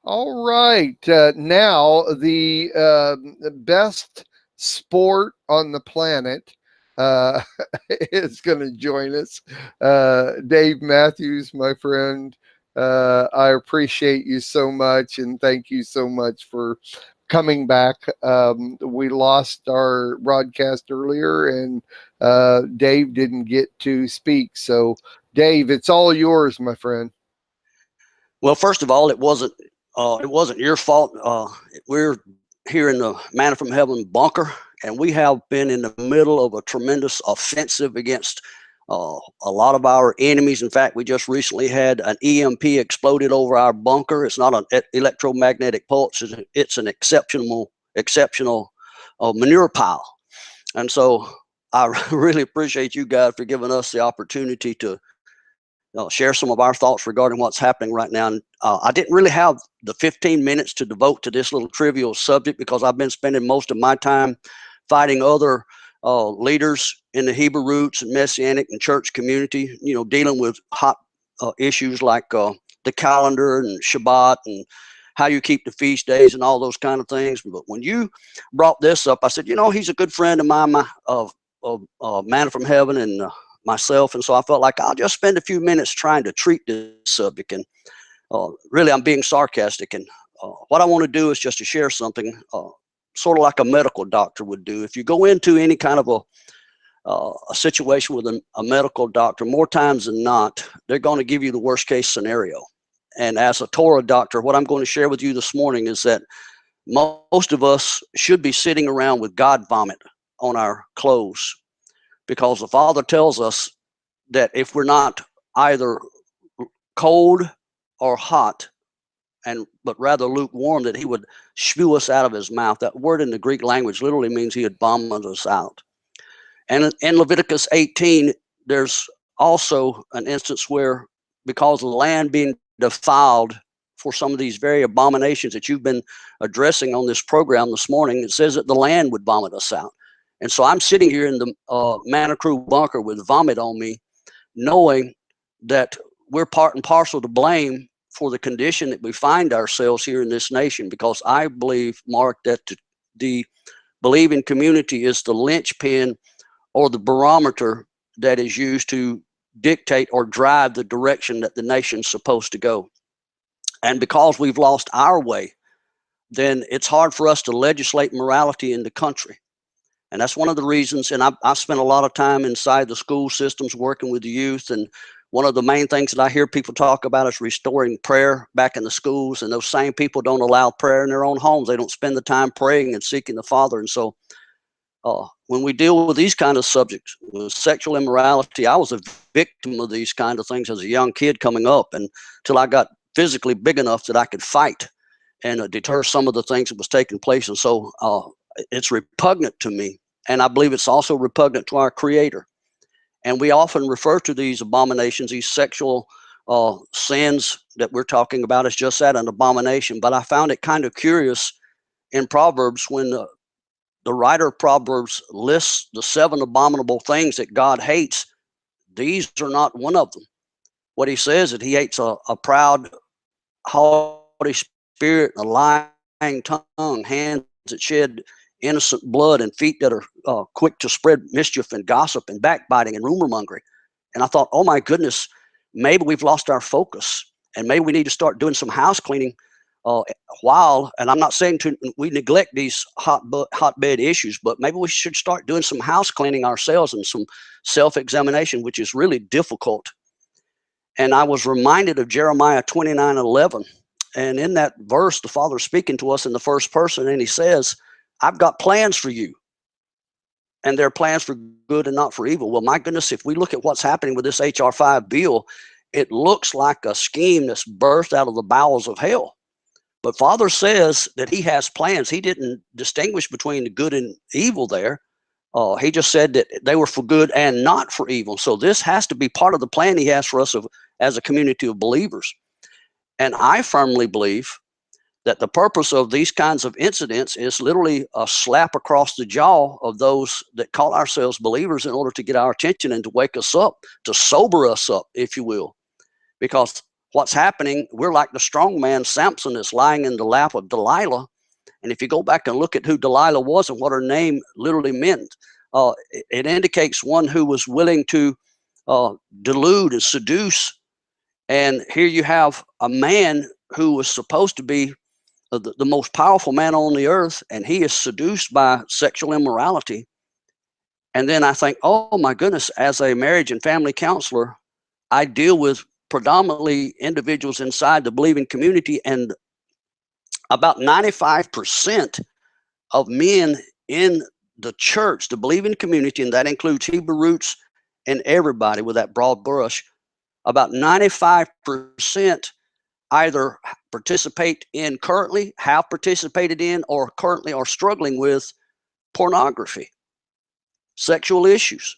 All right. Now, the best sport on the planet uh, is going to join us. Dave Mathews, my friend. I appreciate you so much and thank you so much for coming back. We lost our broadcast earlier and Dave didn't get to speak. So, Dave, it's all yours, my friend. Well, first of all, it wasn't your fault. We're here in the Manna from Heaven bunker, and we have been in the middle of a tremendous offensive against a lot of our enemies. In fact, we just recently had an EMP exploded over our bunker. It's not an electromagnetic pulse; it's an exceptional manure pile. And so, I really appreciate you guys for giving us the opportunity to share some of our thoughts regarding what's happening right now. And I didn't really have the 15 minutes to devote to this little trivial subject because I've been spending most of my time fighting other leaders in the Hebrew roots and Messianic and church community, dealing with hot issues like the calendar and Shabbat and how you keep the feast days and all those kind of things. But when you brought this up, I said, he's a good friend of mine, of Manna from Heaven, and myself, and so I felt like I'll just spend a few minutes trying to treat this subject. And really, I'm being sarcastic. And what I want to do is just to share something, sort of like a medical doctor would do. If you go into any kind of a situation with a medical doctor, more times than not, they're going to give you the worst case scenario. And as a Torah doctor, what I'm going to share with you this morning is that most of us should be sitting around with God vomit on our clothes, because the Father tells us that if we're not either cold or hot, but rather lukewarm, that he would spew us out of his mouth. That word in the Greek language literally means he would vomit us out. And in Leviticus 18, there's also an instance where, because of the land being defiled for some of these very abominations that you've been addressing on this program this morning, it says that the land would vomit us out. And so I'm sitting here in the Manna Crew bunker with vomit on me, knowing that we're part and parcel to blame for the condition that we find ourselves here in this nation, because I believe, Mark, that the believing community is the linchpin or the barometer that is used to dictate or drive the direction that the nation's supposed to go. And because we've lost our way, then it's hard for us to legislate morality in the country. And that's one of the reasons, and I've spent a lot of time inside the school systems working with the youth, and one of the main things that I hear people talk about is restoring prayer back in the schools, and those same people don't allow prayer in their own homes. They don't spend the time praying and seeking the Father. And so when we deal with these kind of subjects, with sexual immorality, I was a victim of these kind of things as a young kid coming up, and until I got physically big enough that I could fight and deter some of the things that was taking place. And so it's repugnant to me. And I believe it's also repugnant to our Creator. And we often refer to these abominations, these sexual sins that we're talking about, as just that, an abomination. But I found it kind of curious in Proverbs when the writer of Proverbs lists the 7 abominable things that God hates. These are not one of them. What he says is he hates a proud, haughty spirit, a lying tongue, hands that shed innocent blood, and feet that are quick to spread mischief and gossip and backbiting and rumor mongering. And I thought, oh my goodness, maybe we've lost our focus, and maybe we need to start doing some house cleaning. And I'm not saying we neglect these hotbed issues, but maybe we should start doing some house cleaning ourselves and some self-examination, which is really difficult. And I was reminded of Jeremiah 29:11. And in that verse, the Father is speaking to us in the first person, and he says, I've got plans for you, and they're plans for good and not for evil. Well, my goodness, if we look at what's happening with this HR5 bill, it looks like a scheme that's birthed out of the bowels of hell. But Father says that he has plans. He didn't distinguish between the good and evil there. He just said that they were for good and not for evil. So this has to be part of the plan he has for us as a community of believers. And I firmly believe that the purpose of these kinds of incidents is literally a slap across the jaw of those that call ourselves believers, in order to get our attention and to wake us up, to sober us up, if you will. Because what's happening, we're like the strong man Samson that's lying in the lap of Delilah. And if you go back and look at who Delilah was and what her name literally meant, it indicates one who was willing to delude and seduce. And here you have a man who was supposed to be the most powerful man on the earth, and he is seduced by sexual immorality. And then I think, oh my goodness, as a marriage and family counselor, I deal with predominantly individuals inside the believing community, and about 95% of men in the church, the believing community, and that includes Hebrew roots and everybody with that broad brush, about 95% either participate in currently, have participated in, or currently are struggling with pornography, sexual issues.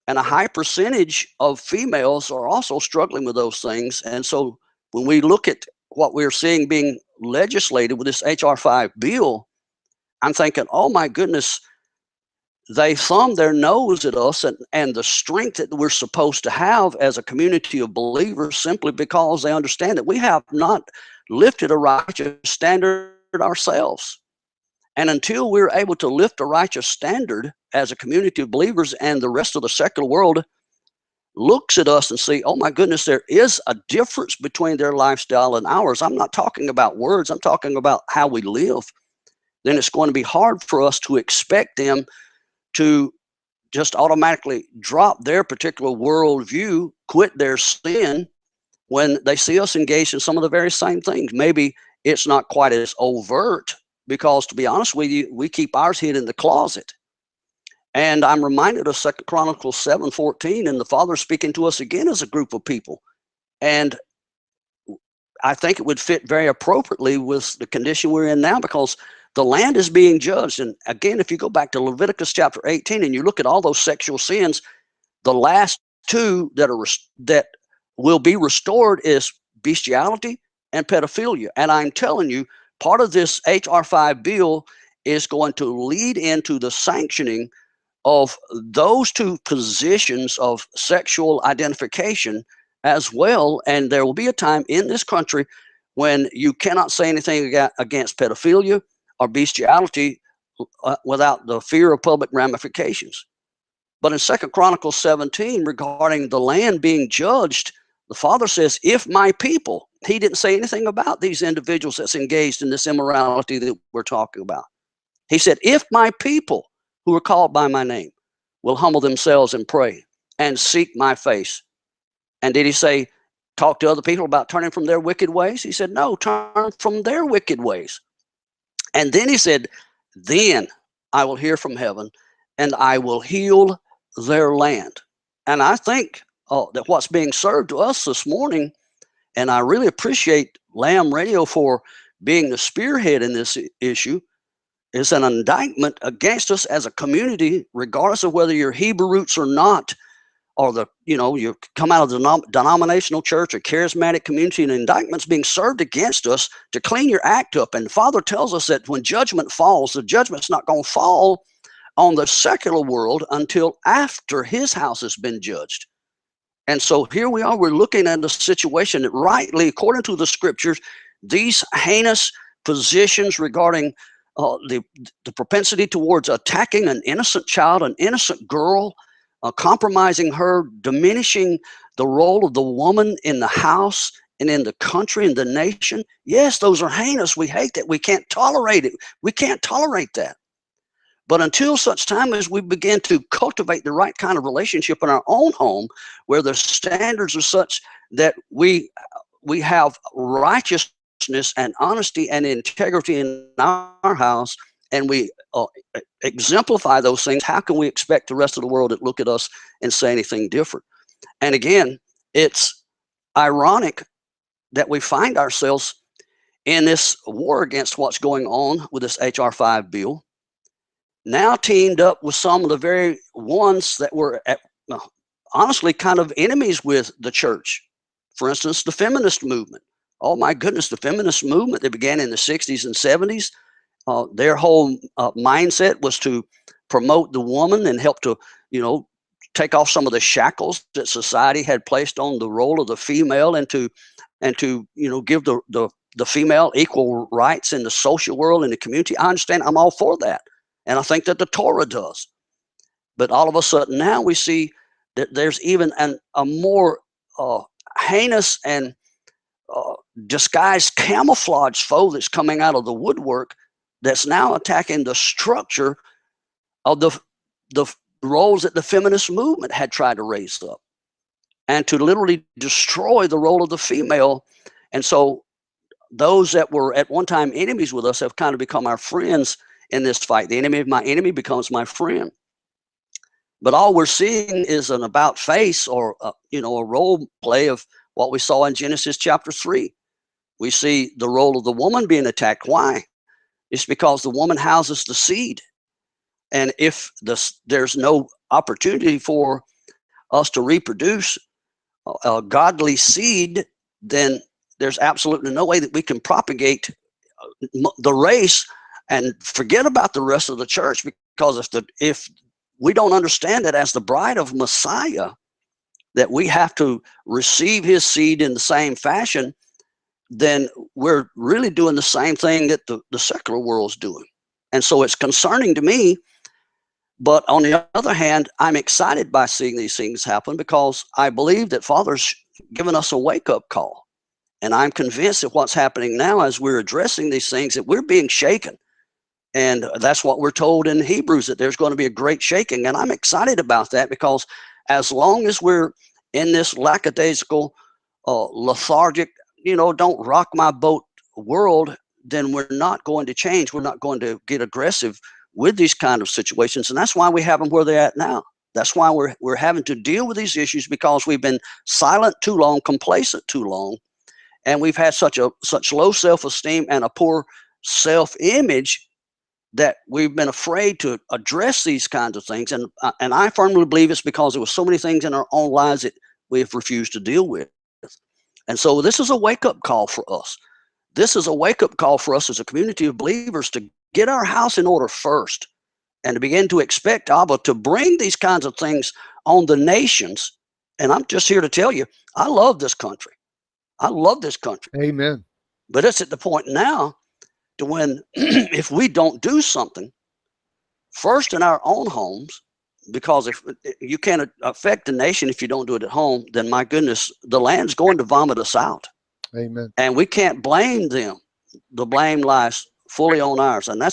And a high percentage of females are also struggling with those things. And so when we look at what we're seeing being legislated with this HR5 bill, I'm thinking, oh my goodness, they thumb their nose at us and the strength that we're supposed to have as a community of believers, simply because they understand that we have not lifted a righteous standard ourselves. And until we're able to lift a righteous standard as a community of believers, and the rest of the secular world looks at us and see, oh my goodness, there is a difference between their lifestyle and ours. I'm not talking about words, I'm talking about how we live. Then it's going to be hard for us to expect them to just automatically drop their particular worldview, quit their sin, when they see us engaged in some of the very same things. Maybe it's not quite as overt, because to be honest with you, we keep ours hid in the closet. And I'm reminded of 2 Chronicles 7:14, and the Father speaking to us again as a group of people. And I think it would fit very appropriately with the condition we're in now, because the land is being judged. And again, if you go back to Leviticus chapter 18 and you look at all those sexual sins, the last two that will be restored is bestiality and pedophilia. And I'm telling you, part of this HR5 bill is going to lead into the sanctioning of those two positions of sexual identification as well. And there will be a time in this country when you cannot say anything against pedophilia or bestiality without the fear of public ramifications. But in 2 Chronicles 17, regarding the land being judged, the Father says, if my people, he didn't say anything about these individuals that's engaged in this immorality that we're talking about. He said, if my people who are called by my name will humble themselves and pray and seek my face. And did he say, talk to other people about turning from their wicked ways? He said, no, turn from their wicked ways. And then he said, then I will hear from heaven and I will heal their land. And I think that what's being served to us this morning, and I really appreciate Lamb Radio for being the spearhead in this issue, is an indictment against us as a community, regardless of whether you're Hebrew roots or not, or you come out of the denominational church or charismatic community. An indictment's being served against us to clean your act up. And the Father tells us that when judgment falls, the judgment's not going to fall on the secular world until after his house has been judged. And so here we are, we're looking at a situation that rightly, according to the scriptures, these heinous positions regarding the propensity towards attacking an innocent child, an innocent girl, compromising her, diminishing the role of the woman in the house and in the country and the nation. Yes, those are heinous. We hate that. We can't tolerate it. We can't tolerate that. But until such time as we begin to cultivate the right kind of relationship in our own home, where the standards are such that we have righteousness and honesty and integrity in our house, and we exemplify those things, how can we expect the rest of the world to look at us and say anything different? And again, it's ironic that we find ourselves in this war against what's going on with this HR5 bill, now teamed up with some of the very ones that were honestly kind of enemies with the church. For instance, the feminist movement. Oh my goodness, the feminist movement that began in the 60s and 70s, their whole mindset was to promote the woman and help to, take off some of the shackles that society had placed on the role of the female, and to and to, give the female equal rights in the social world, in the community. I understand. I'm all for that. And I think that the Torah does. But all of a sudden now we see that there's even a more heinous and disguised camouflage foe that's coming out of the woodwork, that's now attacking the structure of the roles that the feminist movement had tried to raise up, and to literally destroy the role of the female. And so those that were at one time enemies with us have kind of become our friends in this fight. The enemy of my enemy becomes my friend. But all we're seeing is an about face, or a role play of what we saw in Genesis chapter 3. We see the role of the woman being attacked. Why? It's because the woman houses the seed. And if there's no opportunity for us to reproduce a godly seed, then there's absolutely no way that we can propagate the race and forget about the rest of the church. Because if we don't understand that as the bride of Messiah, that we have to receive his seed in the same fashion, then we're really doing the same thing that the secular world's doing. And so it's concerning to me. But on the other hand, I'm excited by seeing these things happen, because I believe that Father's given us a wake-up call. And I'm convinced that what's happening now, as we're addressing these things, that we're being shaken. And that's what we're told in Hebrews, that there's going to be a great shaking. And I'm excited about that, because as long as we're in this lackadaisical, lethargic, don't rock my boat world, then we're not going to change. We're not going to get aggressive with these kind of situations. And that's why we have them where they're at now. That's why we're having to deal with these issues, because we've been silent too long, complacent too long. And we've had such low self-esteem and a poor self-image that we've been afraid to address these kinds of things. And I firmly believe it's because there were so many things in our own lives that we have refused to deal with. And so this is a wake-up call for us. This is a wake-up call for us as a community of believers to get our house in order first, and to begin to expect Abba to bring these kinds of things on the nations. And I'm just here to tell you, I love this country. I love this country. Amen. But it's at the point now to when if we don't do something first in our own homes, because if you can't affect the nation if you don't do it at home, then my goodness, the land's going to vomit us out. Amen. And we can't blame them. The blame lies fully on ours. And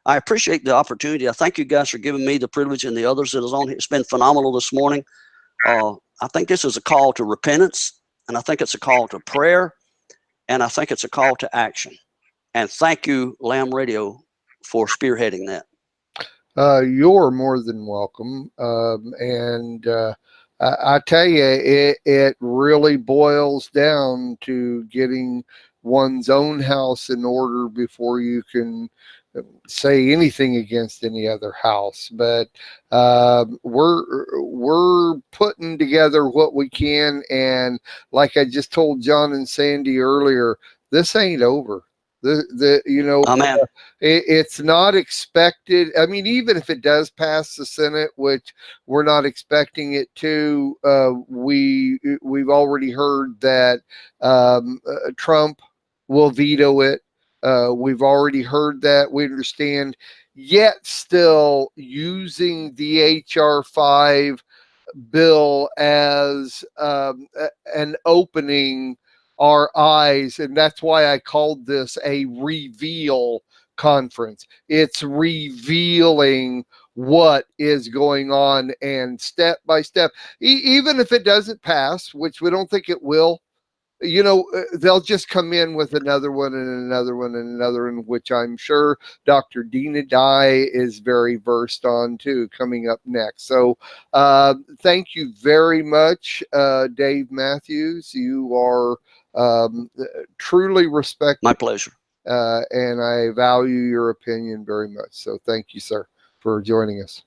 I appreciate the opportunity. I thank you guys for giving me the privilege, and the others that is on here. It's been phenomenal this morning. I think this is a call to repentance, and I think it's a call to prayer, and I think it's a call to action. And thank you, Lamb Radio, for spearheading that. You're more than welcome. I tell you, it really boils down to getting one's own house in order before you can say anything against any other house. But we're putting together what we can, and like I just told John and Sandy earlier, this ain't over. It's not expected. I mean, even if it does pass the Senate, which we're not expecting it to, we've already heard that Trump will veto it. We've already heard that. We understand. Yet still using the HR5 bill as an opening our eyes, and that's why I called this a reveal conference. It's revealing what is going on, and step by step, even if it doesn't pass, which we don't think it will, they'll just come in with another one and another one and another one, which I'm sure Dr. Dina Dye is very versed on too, coming up next. So thank you very much, Dave Mathews. You are truly respected. My pleasure. And I value your opinion very much. So thank you, sir, for joining us.